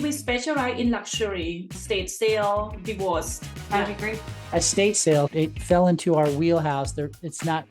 We specialize in luxury, estate sale, divorce. How'd you agree? Estate sale, it fell into our wheelhouse. It's not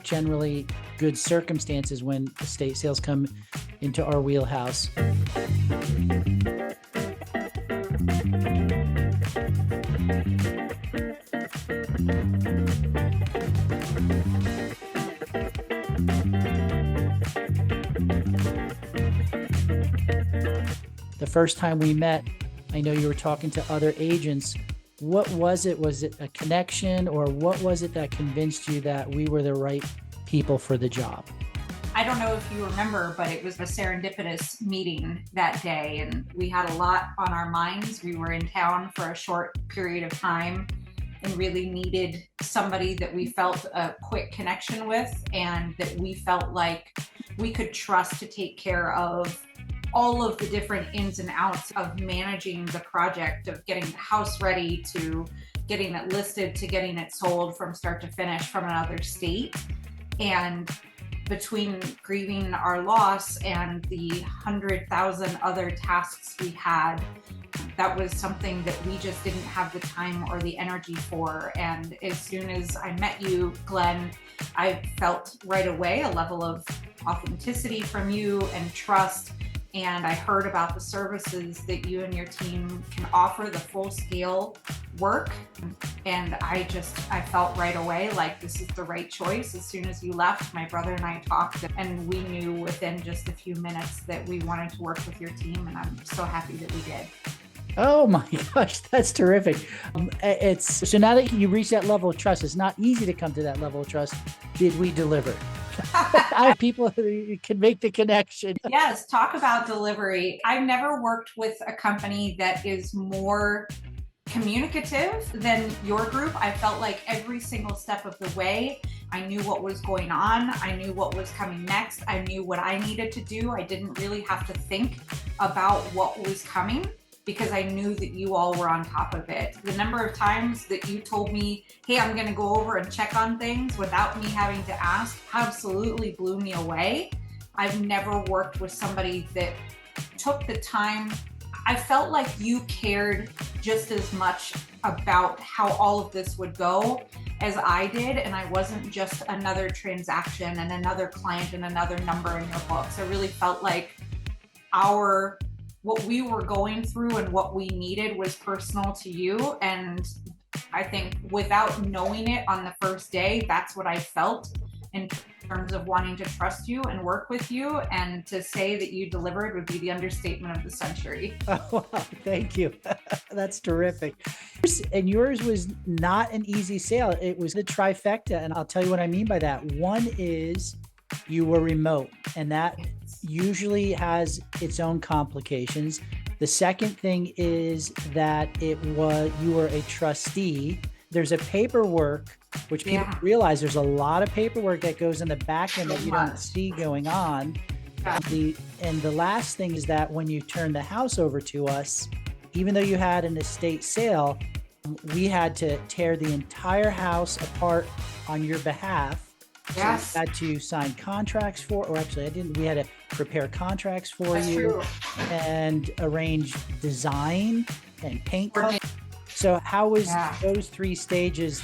generally good circumstances when estate sales come into our wheelhouse. The first time we met, I know you were talking to other agents. What was it? Was it a connection, or what was it that convinced you that we were the right people for the job? I don't know if you remember, but it was a serendipitous meeting that day, and we had a lot on our minds. We were in town for a short period of time and really needed somebody that we felt a quick connection with and that we felt like we could trust to take care of all of the different ins and outs of managing the project, of getting the house ready, to getting it listed, to getting it sold from start to finish from another state. And between grieving our loss and the 100,000 other tasks we had, that was something that we just didn't have the time or the energy for. And as soon as I met you, Glen, I felt right away a level of authenticity from you and trust. And I heard about the services that you and your team can offer, the full scale work. And I felt right away like this is the right choice. As soon as you left, my brother and I talked, and we knew within just a few minutes that we wanted to work with your team. And I'm so happy that we did. Oh my gosh, that's terrific. So now that you reach that level of trust, it's not easy to come to that level of trust. Did we deliver? People who can make the connection. Yes, talk about delivery. I've never worked with a company that is more communicative than your group. I felt like every single step of the way, I knew what was going on. I knew what was coming next. I knew what I needed to do. I didn't really have to think about what was coming, because I knew that you all were on top of it. The number of times that you told me, hey, I'm gonna go over and check on things without me having to ask, absolutely blew me away. I've never worked with somebody that took the time. I felt like you cared just as much about how all of this would go as I did, and I wasn't just another transaction and another client and another number in your books. I really felt like what we were going through and what we needed was personal to you. And I think without knowing it on the first day, that's what I felt in terms of wanting to trust you and work with you. And to say that you delivered would be the understatement of the century. Oh, wow, thank you. That's terrific. And yours was not an easy sale. It was the trifecta. And I'll tell you what I mean by that. One is you were remote, and that usually has its own complications. The second thing is that you were a trustee. There's a paperwork, which people realize there's a lot of paperwork that goes in the back end that you don't see going on. And the last thing is that when you turn the house over to us, even though you had an estate sale, we had to tear the entire house apart on your behalf. Yes. So we had to sign contracts we had to prepare contracts for That's you true. And arrange design and paint color. So how was those three stages?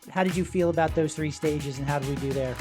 How did you feel about those three stages, and how did we do there?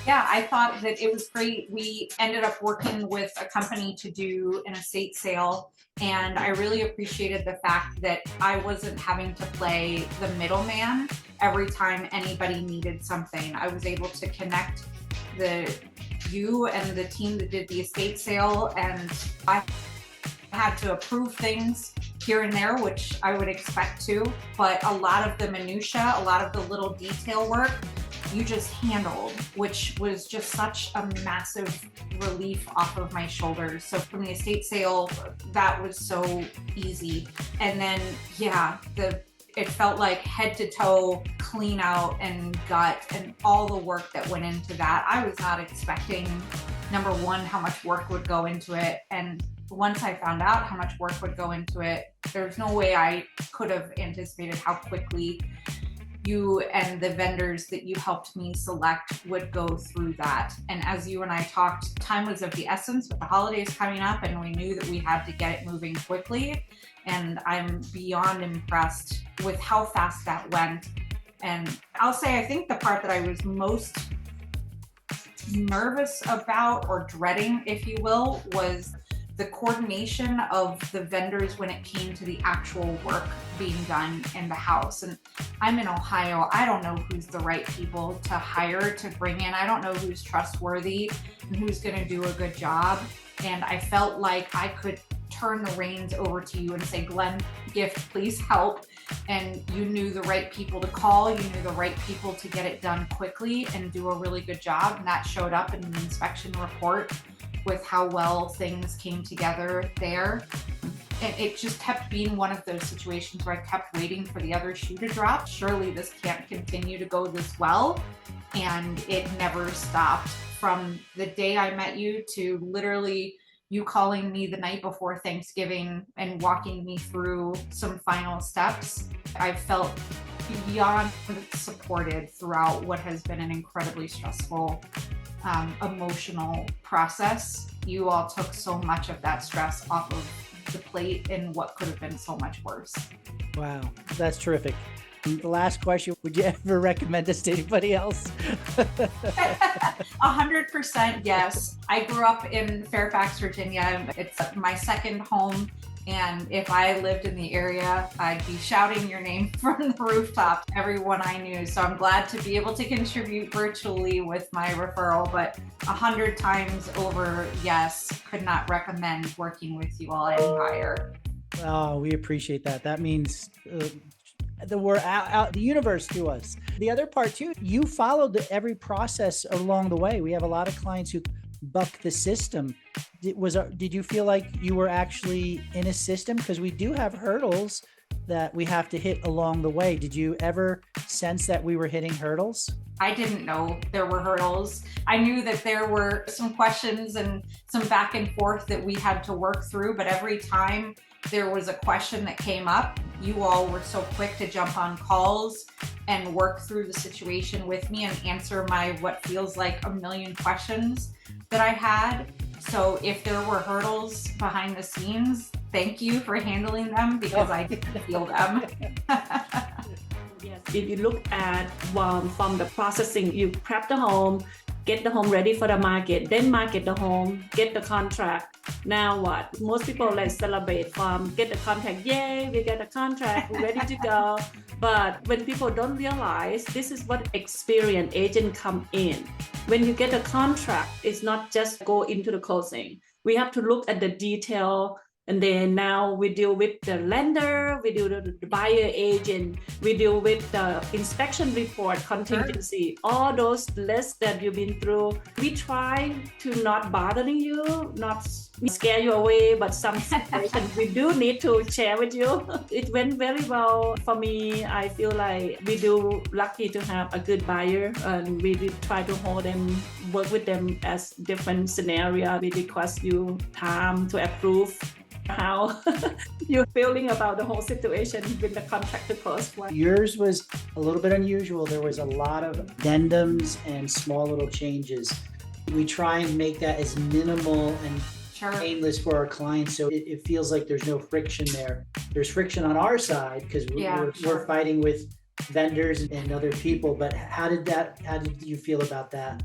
Yeah, I thought that it was great. We ended up working with a company to do an estate sale, and I really appreciated the fact that I wasn't having to play the middleman every time anybody needed something. I was able to connect you and the team that did the estate sale, and I had to approve things here and there, which I would expect to, but a lot of the minutia, a lot of the little detail work, you just handled, which was just such a massive relief off of my shoulders. So from the estate sale, that was so easy. And then, it felt like head to toe clean out and gut and all the work that went into that. I was not expecting, number one, how much work would go into it. And once I found out how much work would go into it, there's no way I could have anticipated how quickly you and the vendors that you helped me select would go through that. And as you and I talked, time was of the essence with the holidays coming up, and we knew that we had to get it moving quickly. And I'm beyond impressed with how fast that went. And I'll say, I think the part that I was most nervous about, or dreading, if you will, was the coordination of the vendors when it came to the actual work being done in the house. And I'm in Ohio. I don't know who's the right people to hire to bring in. I don't know who's trustworthy and who's going to do a good job. And I felt like I could turn the reins over to you and say, Glen, Gift, please help. And you knew the right people to call. You knew the right people to get it done quickly and do a really good job. And that showed up in the inspection report with how well things came together there. And it just kept being one of those situations where I kept waiting for the other shoe to drop. Surely this can't continue to go this well. And it never stopped. From the day I met you to literally you calling me the night before Thanksgiving and walking me through some final steps, I felt beyond supported throughout what has been an incredibly stressful emotional process. You all took so much of that stress off of the plate in what could have been so much worse. Wow, that's terrific. The last question, would you ever recommend this to anybody else? 100% yes. I grew up in Fairfax, Virginia. It's my second home. And if I lived in the area, I'd be shouting your name from the rooftop, everyone I knew. So I'm glad to be able to contribute virtually with my referral, but 100 times over, yes, could not recommend working with you all any higher. Oh, we appreciate that. That means we're out the universe to us. The other part too, you followed every process along the way. We have a lot of clients who buck the system. Did you feel like you were actually in a system? Because we do have hurdles that we have to hit along the way. Did you ever sense that we were hitting hurdles? I didn't know there were hurdles. I knew that there were some questions and some back and forth that we had to work through, but every time there was a question that came up, you all were so quick to jump on calls and work through the situation with me and answer my what feels like a million questions that I had. So if there were hurdles behind the scenes, thank you for handling them, because I didn't feel them. Yes, if you look at from the processing, you prep the home, get the home ready for the market, then market the home, get the contract. Now what? Most people celebrate from get the contract, yay, we get a contract, we're ready to go. But when people don't realize, this is what experienced agent come in. When you get a contract, it's not just go into the closing. We have to look at the detail. And then now we deal with the lender, we deal with the buyer agent, we deal with the inspection report, contingency, all those lists that you've been through. We try to not bother you, not scare you away, but some situations we do need to share with you. It went very well for me. I feel like we do lucky to have a good buyer, and we did try to hold them, work with them as different scenario. We request you time to approve. How you're feeling about the whole situation with the contract to close one. Yours was a little bit unusual. There was a lot of addendums and small little changes. We try and make that as minimal and painless for our clients, so it feels like there's no friction there. There's friction on our side because we're fighting with vendors and other people, but how did you feel about that?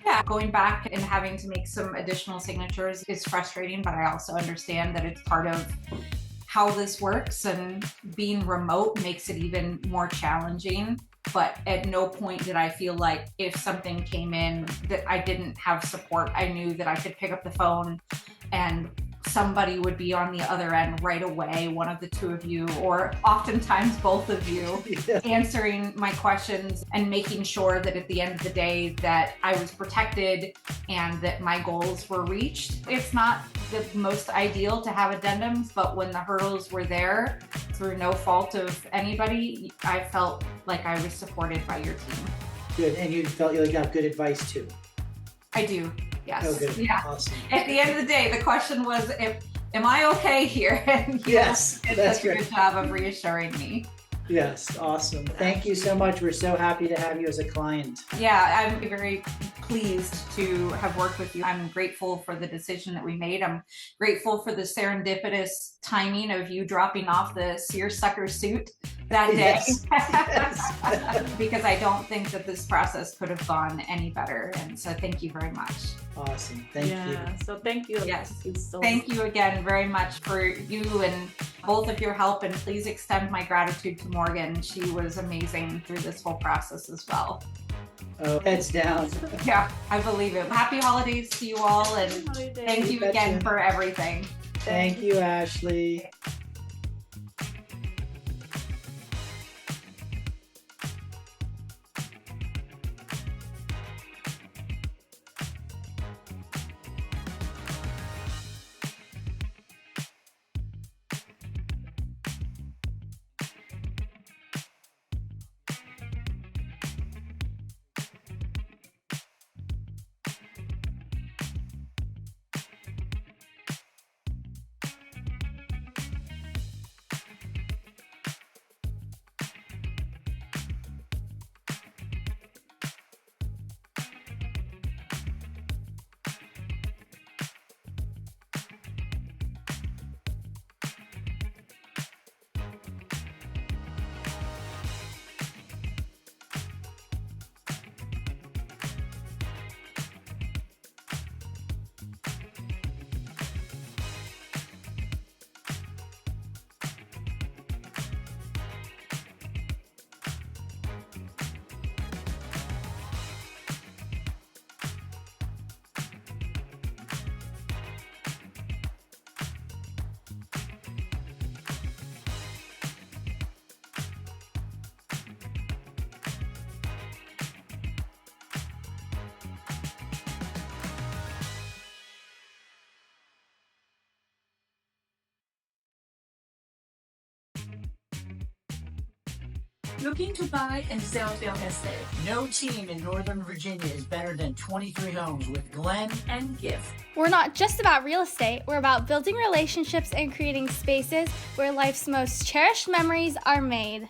Yeah, going back and having to make some additional signatures is frustrating, but I also understand that it's part of how this works, and being remote makes it even more challenging. But at no point did I feel like if something came in that I didn't have support. I knew that I could pick up the phone and somebody would be on the other end right away, one of the two of you, or oftentimes both of you, answering my questions and making sure that at the end of the day that I was protected and that my goals were reached. It's not the most ideal to have addendums, but when the hurdles were there through no fault of anybody, I felt like I was supported by your team. Good, and you felt you got good advice too. I do. Yes. Oh, good. Yeah. Awesome. At the end of the day, the question was, am I okay here? And yes, did that's such a good job of reassuring me. Yes, awesome. Thank you so much. We're so happy to have you as a client. Yeah, I'm very pleased to have worked with you. I'm grateful for the decision that we made. I'm grateful for the serendipitous timing of you dropping off the seersucker suit that day. Yes. Yes. Because I don't think that this process could have gone any better. And so thank you very much. Awesome. Thank you. So thank you. Yes. So Thank you again very much for you and both of your help. And please extend my gratitude to Morgan. She was amazing through this whole process as well. Oh, heads down. Yeah, I believe it. Happy holidays to you all. And thank you again betcha. for everything. Thank you, Ashley. Looking to buy and sell real estate No team in Northern Virginia is better than 23 Homes with Glen and gift. We're not just about real estate, we're about building relationships and creating spaces where life's most cherished memories are made.